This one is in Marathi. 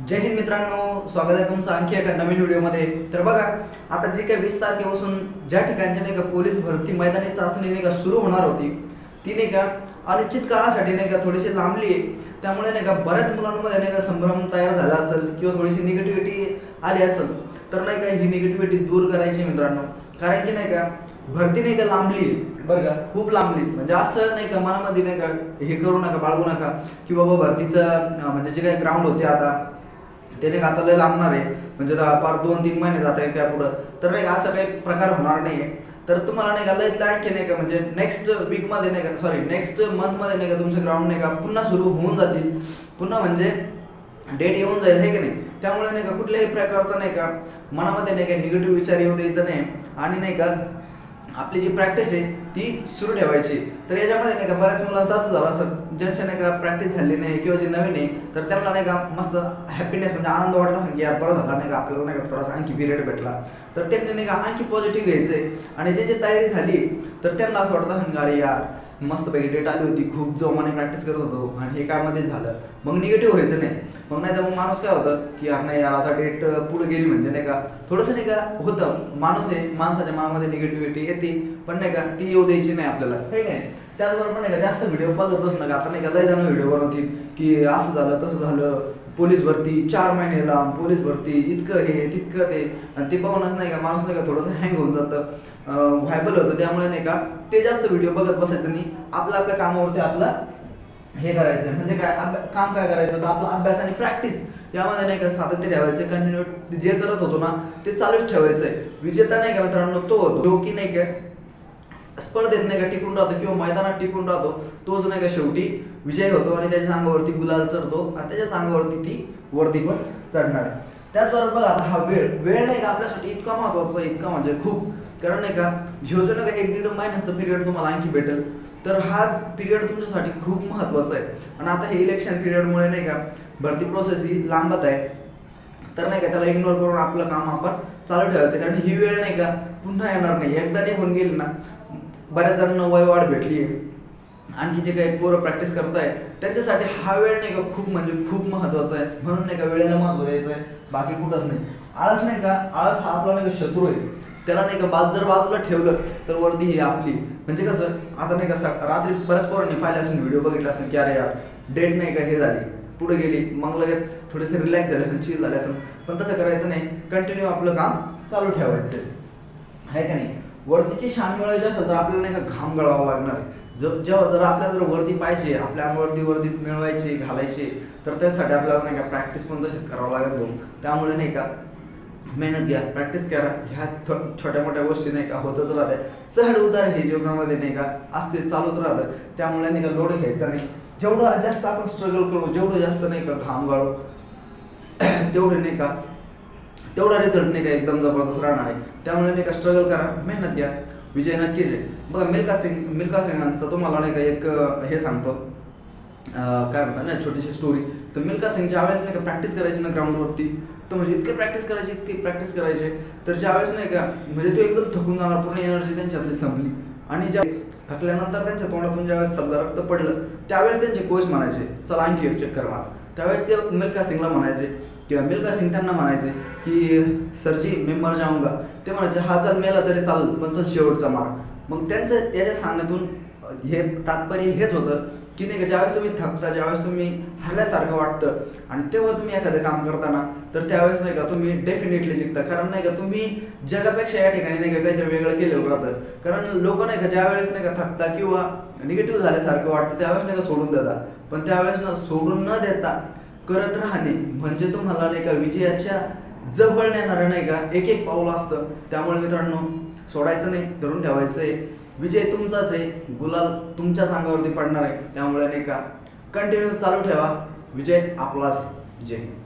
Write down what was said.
जय हिंद मित्रांनो, स्वागत आहे तुमचं आणखी एका नवीन व्हिडिओमध्ये। तर बघा, आता जे काही 20 तारखेपासून ज्या ठिकाणची नाही का पोलीस भरती मैदानी चाचणी नाही का सुरू होणार होती, ती नाही का अनिश्चित काळासाठी नाही का थोडीशी लांबली आहे। त्यामुळे नाही का बऱ्याच मुलांमध्ये नाही का संभ्रम तयार झाला असेल किंवा थोडीशी निगेटिव्हिटी आली असेल, तर नाही का ही निगेटिव्हिटी दूर करायची मित्रांनो। कारण की नाही का भरती नाही का लांबली बरं का, खूप लांबली। म्हणजे असं नाही का मनामध्ये नाही का हे करू नका, बाळगू नका की बाबा भरतीचं म्हणजे जे काही ग्राउंड होते आता ते नाही का आता लय लांबणार आहे, म्हणजे पार 2-3 महिने जात आहे त्या पुढं, तर नाही का असं काही प्रकार होणार नाही आहे। तर तुम्हाला नाही का लयत आणखी नाही का म्हणजे नेक्स्ट वीकमध्ये नाही का सॉरी नेक्स्ट मंथमध्ये नाही का तुमचे ग्राउंड नाही का पुन्हा सुरू होऊन जातील, पुन्हा म्हणजे डेट येऊन जाईल हे की नाही। त्यामुळे नाही का कुठल्याही प्रकारचा नाही का मनामध्ये नाही का निगेटिव्ह विचार येऊ द्यायचा नाही आणि नाही का आपली जी प्रॅक्टिस आहे ती सुरू ठेवायची। तर याच्यामध्ये नाही का बऱ्याच मुलांचं असं झालं असं ज्यांच्या नाही का प्रॅक्टिस झाली नाही किंवा जे नवीन आहे, तर त्यांना नाही का मस्त हॅपीनेस म्हणजे आनंद वाटला की यार बरं झालं नाही का आपल्याला नाही का थोडासा आणखी पिरियड भेटला, तर त्यांनी नाही का आणखी पॉझिटिव्ह घ्यायचंय। आणि जे तयारी झाली तर त्यांना असं वाटतं अरे यार मस्तपैकी डेट आली होती, खूप जोमाने प्रॅक्टिस करत होतो आणि हे काय मध्ये झालं, मग निगेटिव्ह व्हायचं नाही। मग नाही तर मग माणूस काय होतं की यार नाही यार आता डेट पुढे गेली म्हणजे नाही का थोडंसं नाही का होतं, माणूस आहे माणसाच्या मनामध्ये निगेटिव्हिटी येते, पण नाही का ती येऊ द्यायची नाही आपल्याला, हे काय। त्याचबरोबर नाही का जास्त व्हिडिओ बघत बसू नका। आता नाही का लय जण व्हिडिओ बनवतील की असं झालं तसं झालं, पोलीस भरती 4 महिने लांब, पोलीस भरती इतकं हे तितकं ते, आणि ते पाहूनच नाही का माणूस नाही का थोडंसं हँग होऊन जातं, व्हायबल होतं। त्यामुळे नाही का ते जास्त व्हिडिओ बघत बसायचं नाही, आपल्या कामावरती आपला हे करायचं म्हणजे काय काम काय करायचं तर आपला अभ्यास आणि प्रॅक्टिस यामध्ये नाही का सातत्य ठेवायचं, कंटिन्यू जे करत होतो ना ते चालूच ठेवायचंय। विजेता नाही का मित्रांनो तो होतो जो की नाही का स्पर्धेत नाही का टिकून राहतो किंवा मैदानात टिकून राहतो, तोच नाही का शेवटी विजय होतो आणि त्याच्या अंगावरती गुलाल चढतो आणि त्याच्याच अंगावरती ती वर्दी पण चढणार आहे। त्याचबरोबर बघा आता हा वेळ नाही का आपल्यासाठी इतका महत्वाचा आहे, इतका म्हणजे खूप, कारण नाही का ह्यो जो नाही का 1-1.5 महिन्याचा पिरियड तुम्हाला आणखी भेटेल, तर हा पिरियड तुमच्यासाठी खूप महत्वाचा आहे। आणि आता हे इलेक्शन पिरियडमुळे नाही का भरती प्रोसेस ही लांबत आहे, तर नाही का त्याला इग्नोर करून आपलं काम आपण चालू ठेवायचं। कारण ही वेळ नाही का पुन्हा येणार नाही, एकदा निघून गेली ना। बऱ्याच जणांना वय वाढ भेटली आहे, आणखी जे काही पोरं प्रॅक्टिस करताय त्यांच्यासाठी हा वेळ नाही का खूप म्हणजे खूप महत्वाचा आहे। म्हणून नाही का वेळेला महत्व द्यायचं आहे, बाकी कुठंच नाही। आळस नाही का, आळस हा आपला नाही का शत्रू आहे, त्याला नाही का जर बाजूला ठेवलं तर वर्दी ही आपली। म्हणजे कसं आता नाही का रात्री बऱ्याच पोरांनी पाहिले असेल, व्हिडिओ बघितला असेल की अरे यार डेट नाही का हे झाली पुढे गेली, मग लगेच थोडेसे रिलॅक्स झाले असेल, चिल झाले असेल, पण तसं करायचं नाही, कंटिन्यू आपलं काम चालू ठेवायचं आहे का नाही। वर्दीची शान मिळवायची असेल तर आपल्याला नाही का घाम गळावा लागणार आहे। जेव्हा जर आपल्याला जर वर्दी पाहिजे, आपल्या अंगावरती वर्दी मिळवायची घालायची, तर त्यासाठी आपल्याला नाही का प्रॅक्टिस पण तशीच करावं लागेल। त्यामुळे नाही का मेहनत घ्या, प्रॅक्टिस करा, ह्या छोट्या मोठ्या गोष्टी नाही का होतच राहते, चढ उतार हे जीवनामध्ये नाही का असते, चालूच राहतं। त्यामुळे नाही का लोड घ्यायचा नाही, जेवढं जास्त आपण स्ट्रगल करू, जेवढं जास्त नाही का घाम गाळू तेवढे नाही का तेवढा रिझल्ट नाही का एकदम जबरदस्त राहणार आहे। त्यामुळे नाही का स्ट्रगल करा, मेहनत घ्या, विजय नक्कीच आहे। बघा मिल्खा सिंगांचं तुम्हाला नाही का एक हे सांगतो, काय म्हणतात ना छोटीशी स्टोरी। तर मिल्खा सिंग ज्यावेळेस नाही का प्रॅक्टिस करायची ना ग्राउंडवरती, तर म्हणजे इतकी प्रॅक्टिस करायचे, तर ज्यावेळेस नाही का म्हणजे तो एकदम थकून जाणार, पूर्ण एनर्जी त्यांच्यातली संपली, आणि ज्या थकल्यानंतर त्यांच्या तोंडातून ज्यावेळेस समजा रक्त पडलं, त्यावेळेस त्यांचे कोच म्हणायचे चला आणखी एक चक्कर मार। त्यावेळेस ते मिल्खा सिंगला म्हणायचे किंवा मिल्खा सिंग त्यांना म्हणायचे की सरजी मी मर जाऊंगा, ते म्हणायचे हा चल मेला तरी चालेल पण चल शेवटचा मार। मग त्यांचं त्याच्या सांगण्यातून हे तात्पर्य हेच होतं की नाही का ज्यावेळेस तुम्ही थकता, ज्यावेळेस तुम्ही हरल्यासारखं वाटतं आणि तेव्हा तुम्ही एखादं काम करताना, तर त्यावेळेस नाही का तुम्ही डेफिनेटली जिंकता। कारण नाही का तुम्ही जगापेक्षा या ठिकाणी नाही का काहीतरी वेगळं केलेलं राहतं। कारण लोक नाही का ज्यावेळेस नाही का थकता किंवा निगेटिव्ह झाल्यासारखं वाटतं त्यावेळेस नाही का सोडून देतात, पण त्यावेळेस ना सोडून न देता करत राहणे म्हणजे तुम्हाला नाही का विजयाच्या जवळ नेणारं नाही का एक पाऊल असतं। त्यामुळे मित्रांनो सोडायचं नाही, धरून ठेवायचं आहे, विजय तुमचाच आहे, गुलाल तुमच्याच अंगावरती पडणार आहे। त्यामुळे नाही का कंटिन्यू चालू ठेवा, विजय आपलाच आहे। जय हिंद।